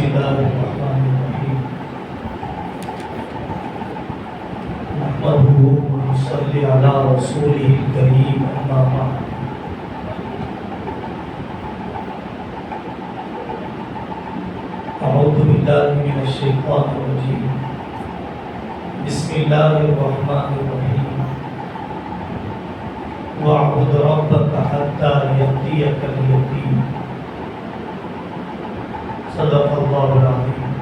بسم اللہ الرحمن الرحیم نحمده ونصلی علی رسولہ الکریم اما بعد اعوذ باللہ من الشیطان الرجیم بسم اللہ الرحمن الرحیم واعبد ربک حتی یأتیک الیقین صدق اللہ العظیم۔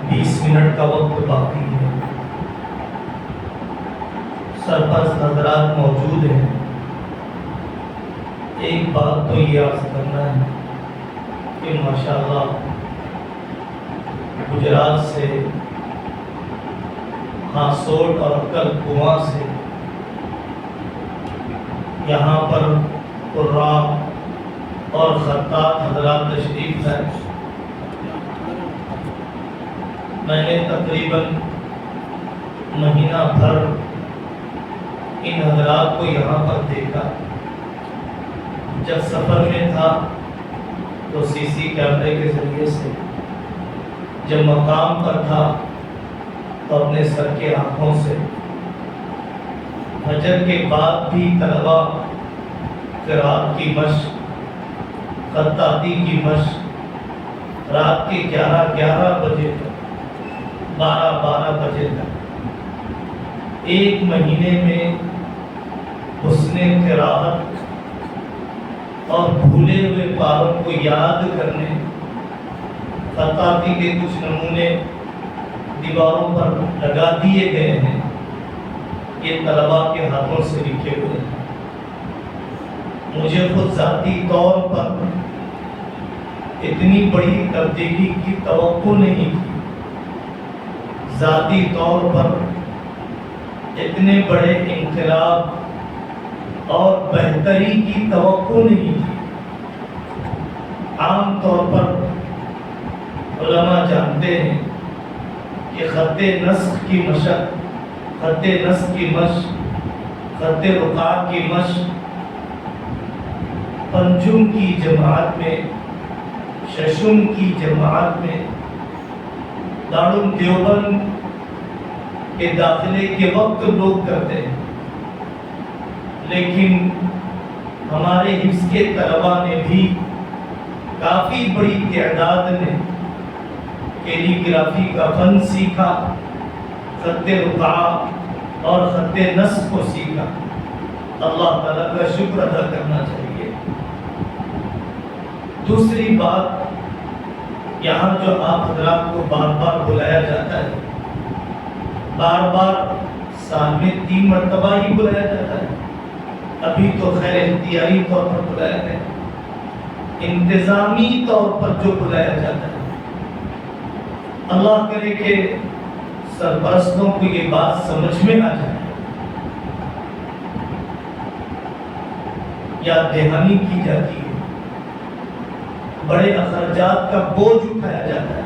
20 منٹ کا وقت باقی ہے، سرپرست حضرات موجود ہیں۔ ایک بات تو یہ عرض کرنا ہے کہ ماشاءاللہ گجرات سے، ہاسوٹ اور عقل کنواں سے یہاں پر قراء اور خطاط حضرات تشریف لائے۔ میں نے تقریباً مہینہ بھر ان حضرات کو یہاں پر دیکھا۔ جب سفر میں تھا تو سی سی کیمرے کے ذریعے سے، جب مقام پر تھا تو اپنے سر کے آنکھوں سے۔ فجر کے بعد بھی طلبہ قرات کی مشق، خطاطی کی مشق، رات کے 11 بجے تک، 12 بجے تک، ایک مہینے میں حسن قرات اور بھولے ہوئے پاروں کو یاد کرنے، خطاطی کے کچھ نمونے دیواروں پر لگا دیے گئے ہیں۔ یہ طلباء کے ہاتھوں سے لکھے ہوئے ہیں۔ مجھے خود ذاتی طور پر اتنی بڑی تبدیلی کی توقع نہیں تھی، ذاتی طور پر اتنے بڑے انقلاب اور بہتری کی توقع نہیں تھی۔ عام طور پر علماء جانتے ہیں کہ خط نسخ کی مشق، خط نسخ کی مشق، خط رقاق کی مشق پنجم کی جماعت میں، ششم کی جماعت میں، دارالعلوم دیوبند کے داخلے کے وقت لوگ کرتے ہیں، لیکن ہمارے حفظ کے طلباء نے بھی کافی بڑی تعداد نے کیلی گرافی کا فن سیکھا، خط رقاق اور خط نسخ کو سیکھا۔ اللہ تعالیٰ کا شکر ادا کرنا چاہیے۔ دوسری بات، یہاں جو آپ حضرات کو بار بار بلایا جاتا ہے، بار بار سال میں 3 مرتبہ ہی بلایا جاتا ہے، ابھی تو خیر اختیاری طور پر بلایا گیا، انتظامی طور پر جو بلایا جاتا ہے، اللہ کرے کہ سرپرستوں کو یہ بات سمجھ میں آ جائے، یاد دہانی کی جاتی ہے، بڑے اخراجات کا بوجھ اٹھایا جاتا ہے،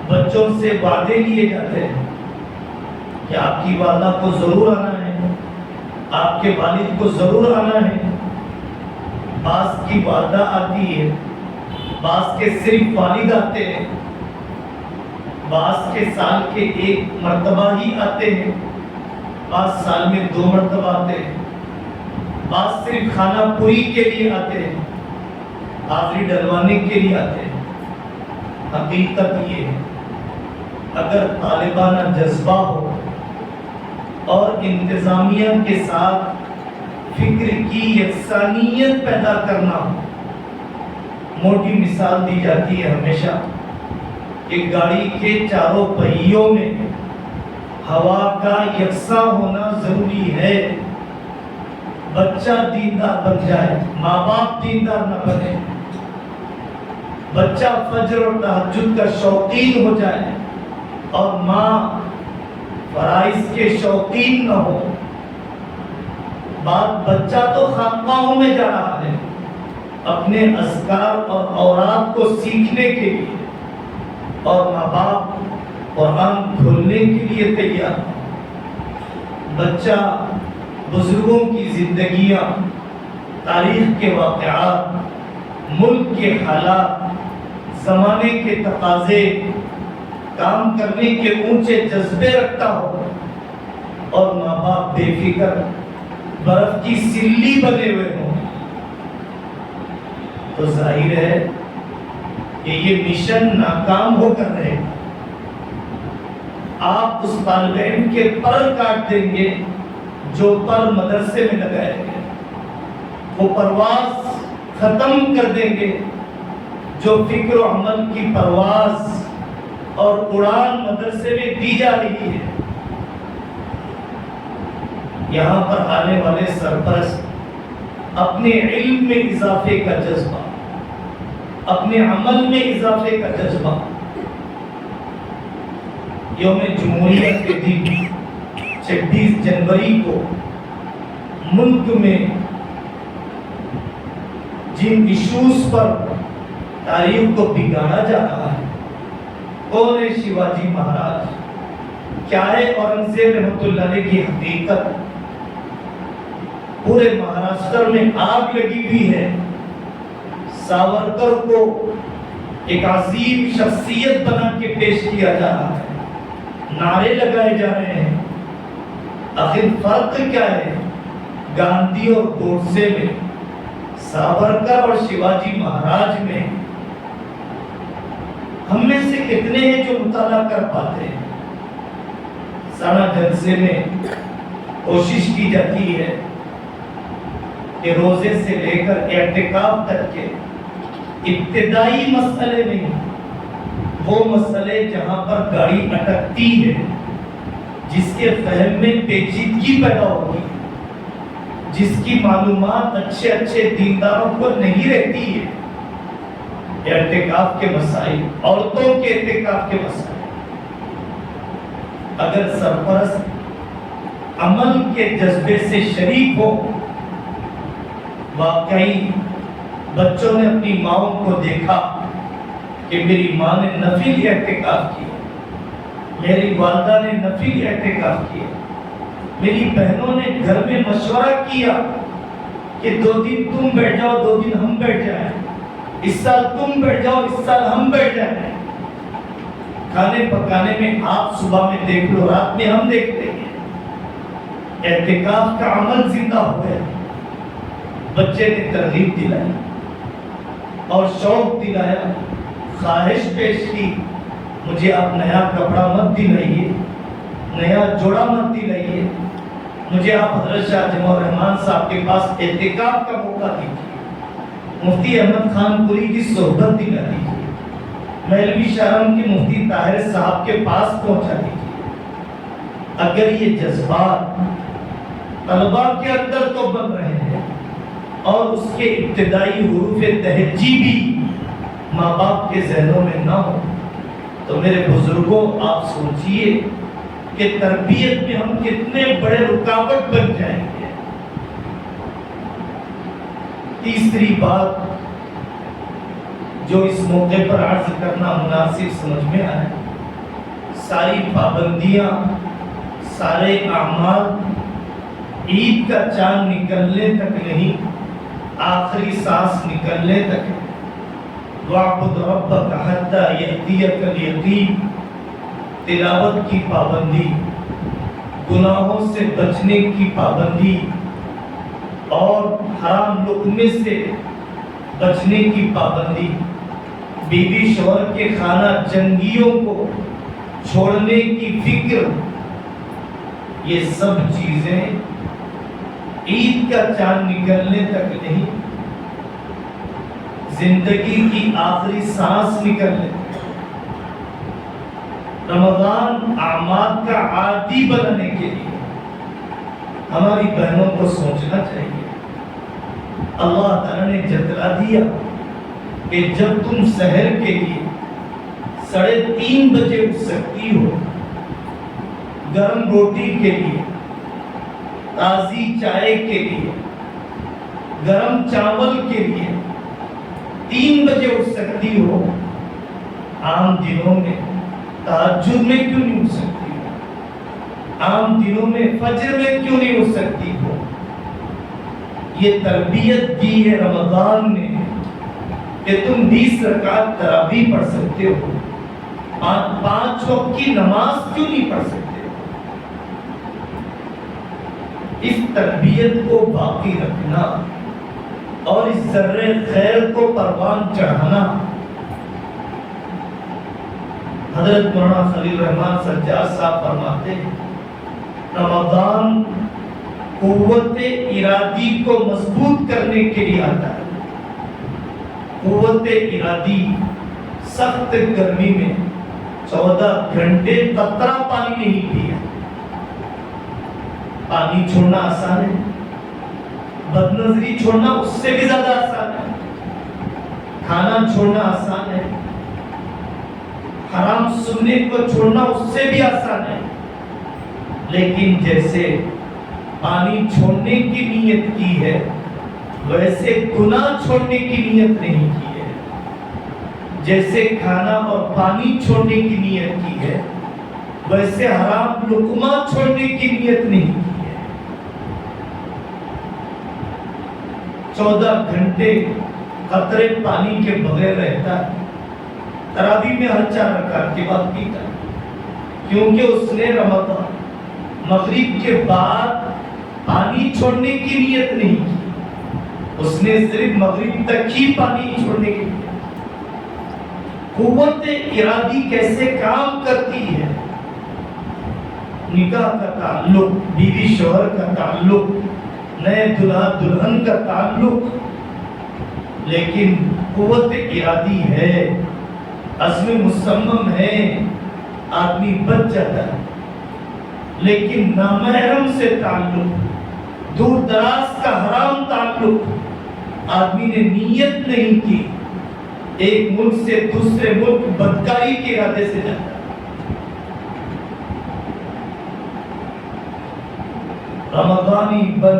بچوں سے وعدے لیے جاتے ہیں کہ آپ کی والدہ کو ضرور آنا ہے، آپ کے والد کو ضرور آنا ہے۔ بعض کی والدہ آتی ہے، بعض کے صرف والد آتے ہیں، بعض کے سال کے 1 مرتبہ ہی آتے ہیں، بعض سال میں 2 مرتبہ آتے ہیں، بعض صرف کھانا پوری کے لیے آتے ہیں، حاضری ڈلوانے کے لیے آتے ہیں۔ حقیقت یہ ہے، اگر طالبانہ جذبہ ہو اور انتظامیہ کے ساتھ فکر کی یکسانیت پیدا کرنا ہو، موٹی مثال دی جاتی ہے ہمیشہ کہ گاڑی کے چاروں پہیوں میں ہوا کا یکساں ہونا ضروری ہے۔ بچہ دیندار بن جائے، ماں باپ دیندار نہ بنے، بچہ فجر اور تہجد کا شوقین ہو جائے اور ماں فرائض کے شوقین نہ ہو، بچہ تو خانقاہوں میں جا رہا ہے اپنے اذکار اور اوراد کو سیکھنے کے لیے، اور ماں باپ قرآن کھولنے کے لیے تیار۔ بچہ بزرگوں کی زندگیاں تاریخ کے واقعات، ملک کے حالات، زمانے کے تقاضے، کام کرنے کے اونچے جذبے رکھتا ہو اور ماں باپ بے فکر برف کی سلی بنے ہوئے ہوں، تو ظاہر ہے کہ یہ مشن ناکام ہو کر رہے گا۔ آپ اس طالب علم کے پر کاٹ دیں گے جو پر مدرسے میں لگائے گئے، وہ پرواز ختم کر دیں گے جو فکر و عمل کی پرواز اور اڑان مدرسے میں دی جا رہی ہے۔ یہاں پر آنے والے سرپرست اپنے علم میں اضافے کا جذبہ، اپنے عمل میں اضافے کا جذبہ، یوم جمہوریہ کے دن 26 جنوری کو ملک میں جن ایشوز پر تاریخ کو بگاڑا جا رہا ہے، کون ہے شیواجی مہاراج، کیا ہے اورنگزیب رحمۃ اللہ علیہ کی حقیقت، پورے مہاراشٹر میں آگ لگی ہوئی ہے۔ ساورکر کو ایک عظیم شخصیت بنا کے پیش کیا جا رہا ہے، نعرے لگائے جا رہے ہیں۔ آخر فرق کیا ہے گاندھی اور گوڈسے میں، ساورکر اور شیواجی مہاراج میں؟ ہم میں سے کتنے ہیں جو مطالعہ کر پاتے ہیں؟ سارا جلسے میں کوشش کی جاتی ہے کہ روزے سے لے کر اعتکاف تک کے ابتدائی مسئلے نہیں، وہ مسئلے جہاں پر گاڑی اٹکتی ہے، جس کے فہم میں پیچیدگی پیدا ہوگی، جس کی معلومات اچھے دینداروں کو نہیں رہتی ہے، اعتکاف کے مسائل، عورتوں کے اعتکاف کے مسائل۔ اگر سرپرست عمل کے جذبے سے شریک ہو، واقعی بچوں نے اپنی ماؤں کو دیکھا کہ میری ماں نے نفل اعتکاف کیا، میری والدہ نے نفل اعتکاف کیا، میری بہنوں نے گھر میں مشورہ کیا کہ 2 دن تم بیٹھ جاؤ، 2 دن ہم بیٹھ جائیں، اس سال تم بیٹھ جاؤ، اس سال ہم بیٹھ جائیں۔ کھانے پکانے میں آپ صبح میں دیکھ لو، رات میں ہم دیکھتے ہیں۔ اعتکاف کا عمل زندہ ہو گیا۔ بچے نے ترغیب دلائی اور شوق دلایا، خواہش پیش کی، مجھے آپ نیا کپڑا مت دلائیے، نیا جوڑا مت دلائیے، مجھے آپ حضرت شاہ جمع الرحمان صاحب کے پاس اعتکاف کا موقع دیجیے، مفتی احمد خان پوری کی صحبت دلا دیجیے، مولوی شاہرام کے مفتی طاہر صاحب کے پاس پہنچا دیجیے۔ اگر یہ جذبات طلباء کے اندر تو بن رہے ہیں اور اس کے ابتدائی حروف تہجی بھی ماں باپ کے ذہنوں میں نہ ہو، تو میرے بزرگوں آپ سوچئے کہ تربیت میں ہم کتنے بڑے رکاوٹ بن جائیں گے۔ تیسری بات جو اس موقع پر عرض کرنا مناسب سمجھ میں آئے، ساری پابندیاں، سارے اعمال عید کا چاند نکلنے تک نہیں، آخری سانس نکلنے تک ہے۔ وَاعْبُدْ رَبَّكَ حَتَّى يَأْتِيَكَ الْيَقِينُ، تلاوت کی پابندی، گناہوں سے بچنے کی پابندی اور حرام لقمے سے بچنے کی پابندی، بیوی شوہر کے خانہ جنگیوں کو چھوڑنے کی فکر، یہ سب چیزیں عید کا چاند نکلنے تک نہیں، زندگی کی آخری سانس نکلنے تک۔ رمضان اعمال کا عادی بنانے کے لیے ہماری بہنوں کو سوچنا چاہیے۔ اللہ تعالیٰ نے جتلا دیا کہ جب تم سحر کے لیے 3:30 بجے اٹھ سکتی ہو، گرم روٹی کے لیے، تازی چائے کے لیے، گرم چاول کے لیے 3 بجے اٹھ سکتی ہو، عام دنوں میں تہجد میں کیوں نہیں اٹھ سکتی ہو؟ عام دنوں میں فجر میں کیوں نہیں اٹھ سکتی ہو؟ یہ تربیت دی ہے رمضان نے کہ تم 20 رکعت تراویح پڑھ سکتے ہو، 5 وقت کی نماز کیوں نہیں پڑھ سکتے ہو؟ اس تربیت کو باقی رکھنا اور اس ذرے خیر کو پروان چڑھانا حضرت مولانا خلیل الرحمن سجاد صاحب فرماتے ہیں رمضان قوت ارادی کو مضبوط کرنے کے لیے آتا ہے۔ قوت ارادی سخت گرمی میں 14 گھنٹے قطرہ پانی نہیں پیا۔ پانی چھوڑنا آسان ہے، بد نظری چھوڑنا اس سے بھی زیادہ آسان ہے، کھانا چھوڑنا آسان ہے، حرام سننے کو چھوڑنا اس سے بھی آسان ہے، لیکن جیسے پانی چھوڑنے کی نیت کی ہے ویسے گناہ چھوڑنے کی نیت نہیں کی ہے، جیسے کھانا اور پانی چھوڑنے کی نیت کی ہے ویسے حرام لقمہ چھوڑنے کی نیت نہیں کی ہے۔ 14 گھنٹے قطرے پانی کے بغیر رہتا ہے، تراویح میں ہر 4 رکعت کے بعد پیتا ہے، کیونکہ اس نے رمضان مغرب کے بعد پانی چھوڑنے کی نیت نہیں کی، اس نے صرف مغرب تک ہی پانی چھوڑنے کی نیت۔ قوت ارادی کیسے کام کرتی ہے؟ نکاح کا تعلق، بیوی شوہر کا تعلق، نئے دلہا دلہن کا تعلق، لیکن قوت ارادی ہے، عزم مصمم ہے، آدمی بچ جاتا ہے، لیکن نامحرم سے تعلق، دور دراز کا حرام تعلق، آدمی نے نیت نہیں کی، ایک ملک سے دوسرے ملک بدکاری کے ارادے سے جاتا ہے۔ رمضانی بن،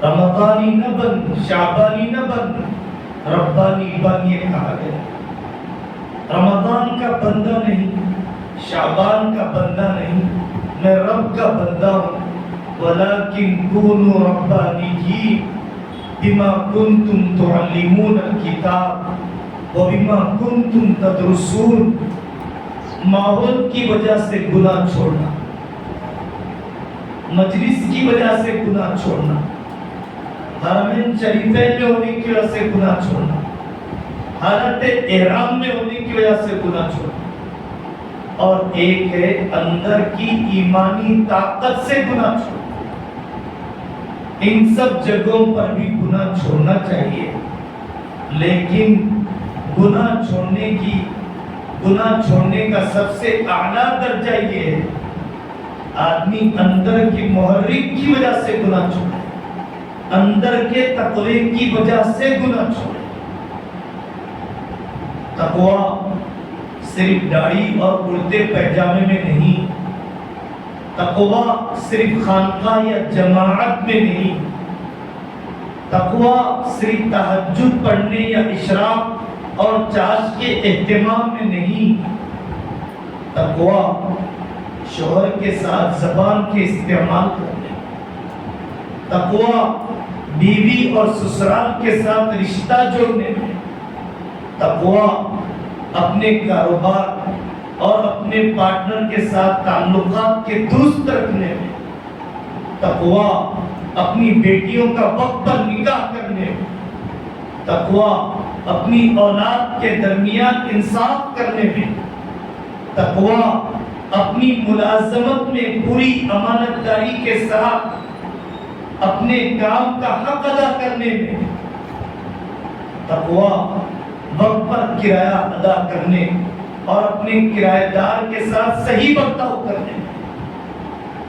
رمضانی نہ بن، شعبانی نہ بن، ربانی بن، یہ کہا گیا۔ رمضان کا بندہ نہیں، شعبان کا بندہ نہیں، میں رب کا بندہ ہوں۔ وَلَكِنْ كُونُوا رَبَّانِيِّينَ بِمَا كُنْتُمْ تُعَلِّمُونَ الْكِتَابَ وَبِمَا كُنْتُمْ تَدْرُسُونَ۔ ماحول کی وجہ سے گناہ چھوڑنا، مجلس کی وجہ سے گناہ چھوڑنا، حرمین شریفین میں ہونے کی وجہ سے گناہ چھوڑنا، حالت احرام میں ہونے کی وجہ سے گناہ چھوڑنا، اور ایک ہے اندر کی ایمانی طاقت سے گناہ چھوڑنا۔ ان سب جگہوں پر بھی گناہ چھوڑنا چاہیے، لیکن گناہ چھوڑنے کا سب سے اعلیٰ درجہ یہ ہے آدمی اندر کی محرک کی وجہ سے گناہ چھوڑے، اندر کے تقوی کی وجہ سے گناہ چھوڑے۔ تقوی صرف داڑھی اور کرتے پیجامے میں نہیں، تقوی صرف خانقاہ یا جماعت میں نہیں، تقوی صرف تہجد پڑھنے یا اشراق اور چاش کے اہتمام میں نہیں، تقوی شوہر کے ساتھ زبان کے استعمال کرنے، تقوی بیوی اور سسرال کے ساتھ رشتہ جوڑنے میں، تقوی اپنے کاروبار اور اپنے پارٹنر کے ساتھ تعلقات کے درست رکھنے میں، تقوی اپنی بیٹیوں کا وقت پر نکاح کرنے میں، تقوی اپنی اولاد کے درمیان انصاف کرنے میں، تقوی اپنی ملازمت میں پوری امانت داری کے ساتھ اپنے کام کا حق ادا کرنے میں، تقوی وقت پر کرایہ ادا کرنے اور اپنے کرایہ دار کے ساتھ صحیح برتاؤ کرنے میں،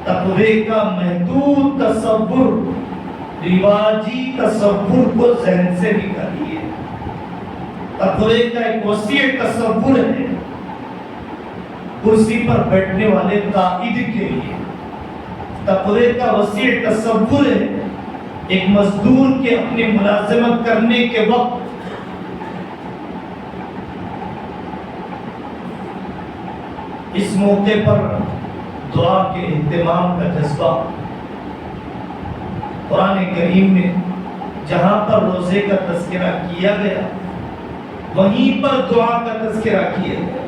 تقوی کا محدود تصور، رواجی تصور کو ذہن سے نکالیے۔ تقوی کا ایک وسیع تصور ہے کرسی پر بیٹھنے والے قائد کے لیے، تقوی کا وسیع تصور ہے ایک مزدور کے اپنی ملازمت کرنے کے وقت اس موقع پر دعا کے اہتمام کا جذبہ۔ قرآن کریم میں جہاں پر روزے کا تذکرہ کیا گیا وہیں پر دعا کا تذکرہ کیا گیا،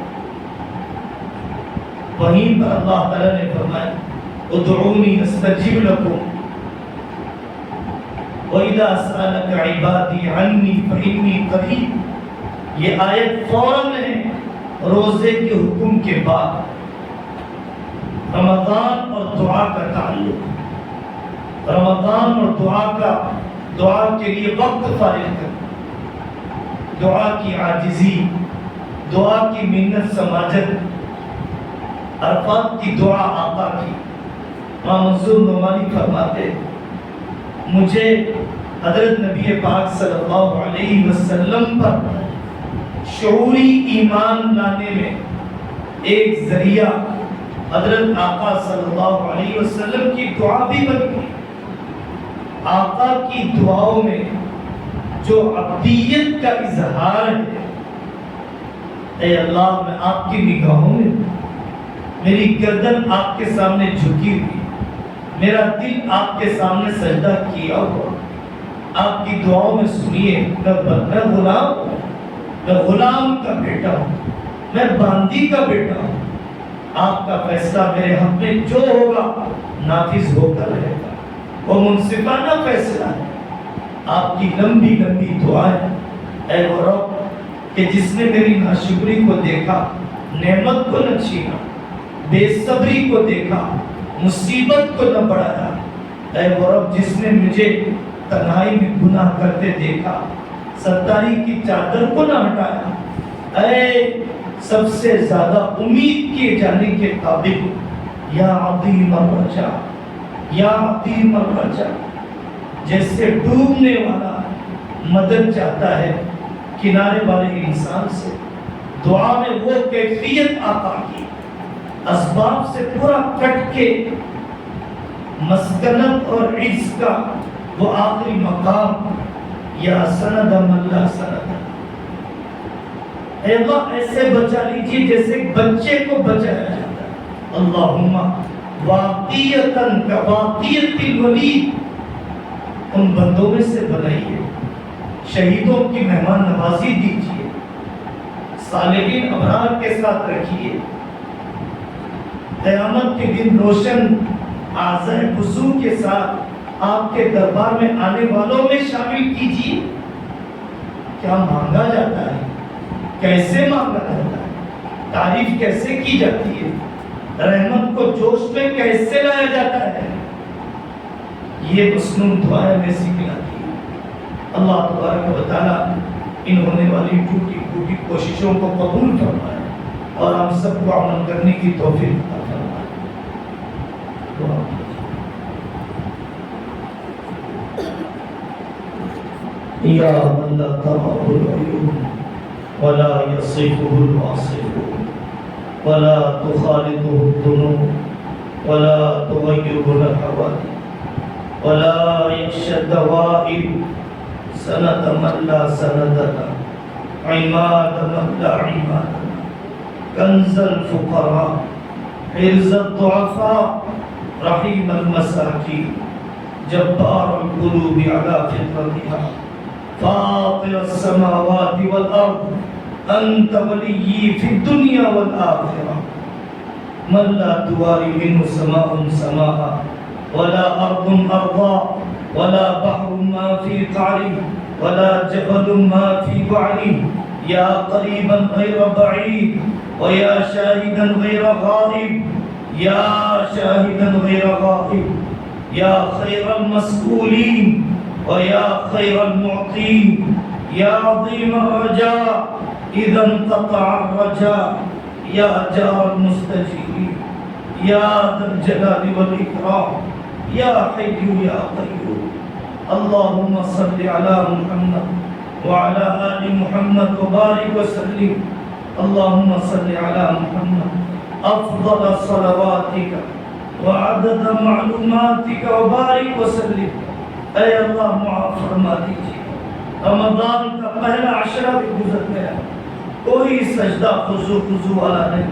وہیں پر اللہ تعالیٰ نے فرمایا ادعونی استجب لکم وَإِذَا سَأَلَكَ عِبَادِي عَنِّي فَإِنِّي قَرِيبٌ۔ یہ آیت فوراً ہے روزے کے حکم کے بعد۔ رمضان اور دعا کا تعلق، رمضان اور دعا کے لیے وقت فارغ کر، دعا کی عاجزی، دعا کی منت سماجت، عرفات کی دعا آقا کی۔ امام منصور نعمانی فرماتے مجھے حضرت نبی پاک صلی اللہ علیہ وسلم پر شعوری ایمان لانے میں ایک ذریعہ حضرت آقا صلی اللہ علیہ وسلم کی دعا بھی بن گئی۔ آقا کی دعاؤں میں جو عبدیت کا اظہار ہے، اے اللہ میں آپ کی نگاہوں میں، میری گردن آپ کے سامنے جھکی ہوئی، میرا دل آپ کے سامنے سجدہ کیا ہوا، آپ کی دعاؤں میں سنیے میں غلام ہوں، میں غلام کا بیٹا ہوں، میں باندی کا بیٹا ہوں، آپ کا فیصلہ میرے حق میں جو ہوگا نافذ ہو کر رہے گا، وہ منصفانہ فیصلہ ہے۔ آپ کی لمبی لمبی دعائیں، اے وہ رب کہ جس نے میری ناشکری کو دیکھا، نعمت کو نہ چھینا، بے صبری کو دیکھا، مصیبت کو نہ بڑھایا، اے وہ رب جس نے مجھے تنہائی میں گناہ کرتے دیکھا، ستاری کی چادر کو نہ ہٹایا، اے سب سے زیادہ امید کیے جانے کے قابل یا عظیم الرجا، یا عظیم الرجا، جیسے ڈوبنے والا مدد چاہتا ہے کنارے والے انسان سے، دعا میں وہ کیفیت آقا کی، اسباب سے پورا کٹ کے مسکنت اور عز کا وہ آخری مقام، یا سند من لا سند، اے اللہ ایسے بچا لیجیے جیسے ایک بچے کو بچایا جاتا ہے۔ اللہم واقعیتاً کواقعیت الولید، ان بندوں میں سے بنائیے، شہیدوں کی مہمان نوازی دیجیے، صالحین ابرار کے ساتھ رکھیے، قیامت کے دن روشن آزائے وضو کے ساتھ آپ کے دربار میں آنے والوں میں شامل کیجیے۔ کیا مانگا جاتا ہے، کیسے مانگا جاتا ہے، تعریف کیسے کی جاتی ہے، رحمت کو جوش میں کیسے لایا جاتا ہے، یہ مسنون دعائیں میں سکھلاتی ہے۔ اللہ تبارک و تعالیٰ ان ہونے والی ٹوٹی پھوٹی کوششوں کو قبول فرمائے اور ہم سب کو عمل کرنے کی توفیق عطا فرمائے۔ یا من لا تراه العیون ولا یصفه الواصفون ولا تخالطه الذنوب ولا تغیره الحوادث ولا یخشى الدوائر سند من لا سند له عماد من لا عماد له کنز الفقراء حرز الضعفاء رحیم المساکین جبار القلوب على فطرتها فاطر السماوات والأرض أنت ولي في الدنيا والآخرة من لا تواري منه سماء سماء ولا أرض أرضا ولا بحر ما في قعره ولا جبل ما في وعره يا قريبا غير بعيد ويا شاهدا غير غائب يا شاهدا غير غائب يا خير المسؤولين ويا خير المعطين يا عظيم الرجاء إذا انقطع الرجاء يا جار المستجيبين يا ذا الجلال والإكرام يا حي يا قيوم اللهم صل على محمد وعلى آل محمد وبارك وسلم اللهم صل على محمد أفضل صلواتك وعدد معلوماتك وبارك وسلم۔ اے اللہ معاف فرما دیجیے، رمضان کا پہلا عشرہ بھی گزر گیا، کوئی سجدہ خضوع والا نہیں،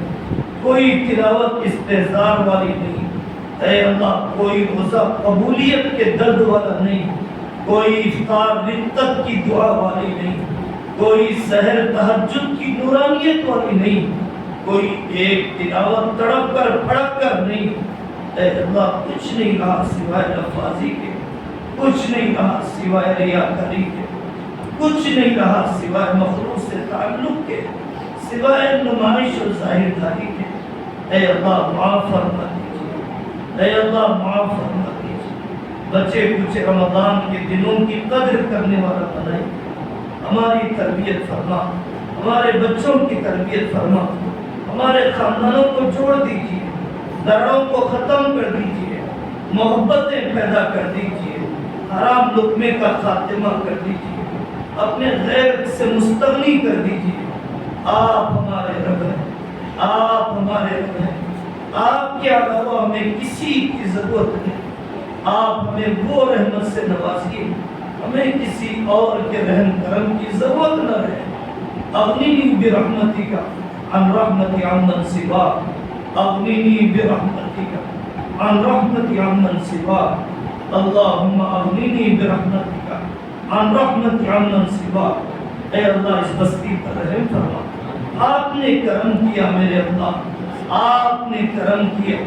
کوئی تلاوت استحضار والی نہیں، اے اللہ کوئی روزہ قبولیت کے درد والا نہیں، کوئی افطار رتت کی دعا والی نہیں، کوئی سحر تہجد کی نورانیت والی نہیں، کوئی ایک تلاوت تڑپ کر پھڑک کر نہیں۔ اے اللہ کچھ نہیں رہا سوائے لفاظی کے، کچھ نہیں رہا سوائے ریاکاری کے، کچھ نہیں رہا سوائے مخلوق سے تعلق کے، سوائے نمائش اور ظاہر داری کے۔ اے اللہ معاف فرما دیجیے، اے اللہ معاف فرما دیجیے، بچے کچھ رمضان کے دنوں کی قدر کرنے والا بنائیے، ہماری تربیت فرما، ہمارے بچوں کی تربیت فرما، ہمارے خاندانوں کو جوڑ دیجیے، لڑوں کو ختم کر دیجیے، محبتیں پیدا کر دیجیے، حرام لقمے کا خاتمہ کر دیجیے، اپنے غیر سے مستغنی کر دیجیے۔ آپ ہمارے رب ہیں، آپ ہمارے رب ہیں، آپ کے علاوہ ہمیں کسی کی ضرورت نہیں۔ آپ ہمیں وہ رحمت سے نوازیے، ہمیں کسی اور کے رحم کرم کی ضرورت نہ رہے۔ اغننی برحمتک عن رحمت عمن سواک، اغننی برحمتک عن رحمت عمن سواک، اللہم اغننی برحمتک عن رحمت عمن سواک۔ اے اللہ اس بستی پر رحم فرما، آپ نے کرم کیا میرے اللہ، آپ نے کرم کیا،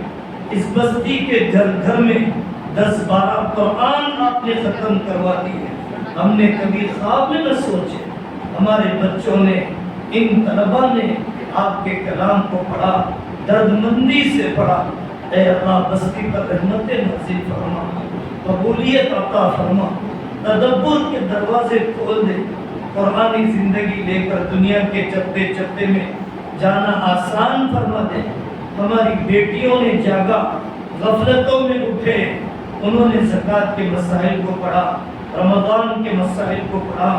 اس بستی کے گھر گھر میں 10-12 قرآن آپ نے ختم کروا دیے، ہم نے کبھی خواب میں نہ سوچے، ہمارے بچوں نے، ان طلباء نے آپ کے کلام کو پڑھا، درد مندی سے پڑھا۔ اے اللہ بستی پر رحمت نازل فرما، قبولیت عطا فرما، تدبر کے دروازے کھول دے، قرآنی زندگی لے کر دنیا کے چپے چپے میں جانا آسان فرما دے۔ ہماری بیٹیوں نے جاگا، غفلتوں میں اٹھے، انہوں نے زکوٰۃ کے مسائل کو پڑھا، رمضان کے مسائل کو پڑھا،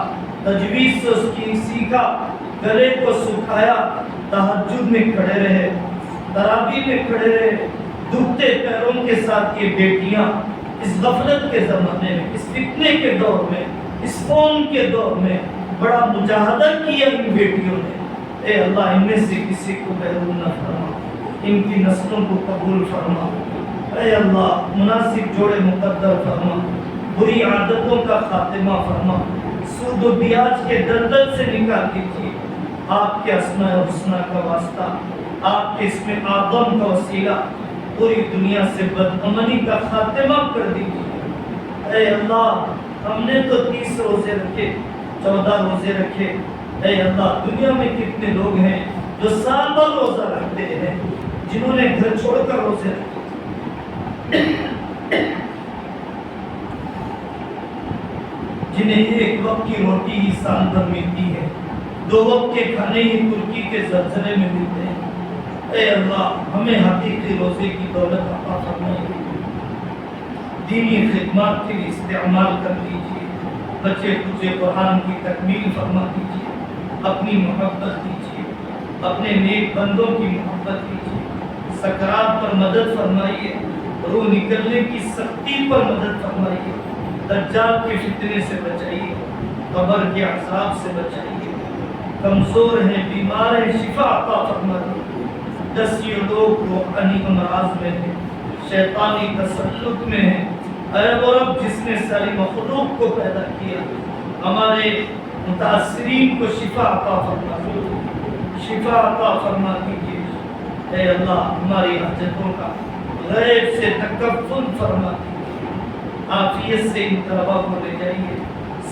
تجوید سے اس کی سیکھا، گلے کو سکھایا، تہجد میں کھڑے رہے، تراویح میں کھڑے رہے، دکھتے پیروں کے ساتھ یہ بیٹیاں اس غفلت کے زمانے میں، اس فتنے کے دور میں، اس فون کے دور میں بڑا مجاہدہ کیا ان بیٹیوں نے۔ اے اللہ ان میں سے کسی کو محروم نہ فرما، ان کی نسلوں کو قبول فرما۔ اے اللہ مناسب جوڑے مقدر فرما، بری عادتوں کا خاتمہ فرما، سود و بیاج کے دلدل سے نکال دیجیے۔ آپ کے اسماء الحسنی کا واسطہ، آپ کے اسم اعظم کا وسیلہ، پوری دنیا سے بدامنی کا خاتمہ کر دیجیے۔ اے اللہ ہم نے تو 30 روزے رکھے، 14 روزے رکھے، اے اللہ دنیا میں کتنے لوگ ہیں جو سال بھر روزہ رکھتے ہیں، جنہوں نے گھر چھوڑ کر روزے رکھے، جنہیں ایک وقت کی روٹی ہی سال بھر ملتی ہے، 2 وقت کے کھانے ہی ترکی کے زلزلے میں ملتے ہیں۔ اے اللہ ہمیں حقیقی روزے کی دولت عطا فرمائیے، دینی خدمات کے لیے استعمال کر دیجیے، بچے کچھ قرآن کی تکمیل فرما دیجیے، اپنی محبت دیجیے، اپنے نیک بندوں کی محبت دیجیے، سکرات پر مدد فرمائیے، روح نکلنے کی سختی پر مدد فرمائیے، دجال کے فتنے سے بچائیے، قبر کے عذاب سے بچائیے، کمزور ہیں بیمار ہیں شفا عطا فرما دیجیے، دسیوں لوگ روحانی امراض میں ہیں، شیطانی تسلط میں ہیں۔ اے وہ رب جس نے ساری مخلوق کو پیدا کیا، ہمارے متاثرین کو شفا عطا فرما دیجیے، شفا عطا فرما دیجیے۔ اے اللہ ہماری حاجتوں کا غیب سے تکفل فرما دیجیے، عافیت سے ان طلباء کو لے جائیے،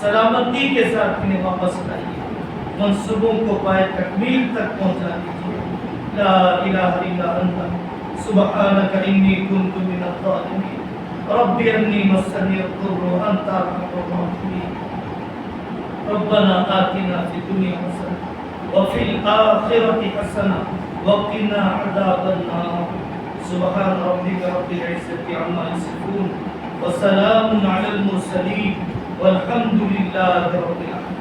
سلامتی کے ساتھ انہیں واپس لائیے، منصوبوں کو پائے تکمیل تک پہنچا دیجیے۔ لا الہ الا انت سبحانک انی کنت من الظالمین رب انی مسنی الضر وانت ارحم الراحمین ربنا آتنا فی الدنیا حسنہ وفی الآخرۃ حسنہ وقنا عذاب النار سبحان ربک رب العزۃ عما یصفون وسلام علی المرسلین والحمد للہ رب العالمین۔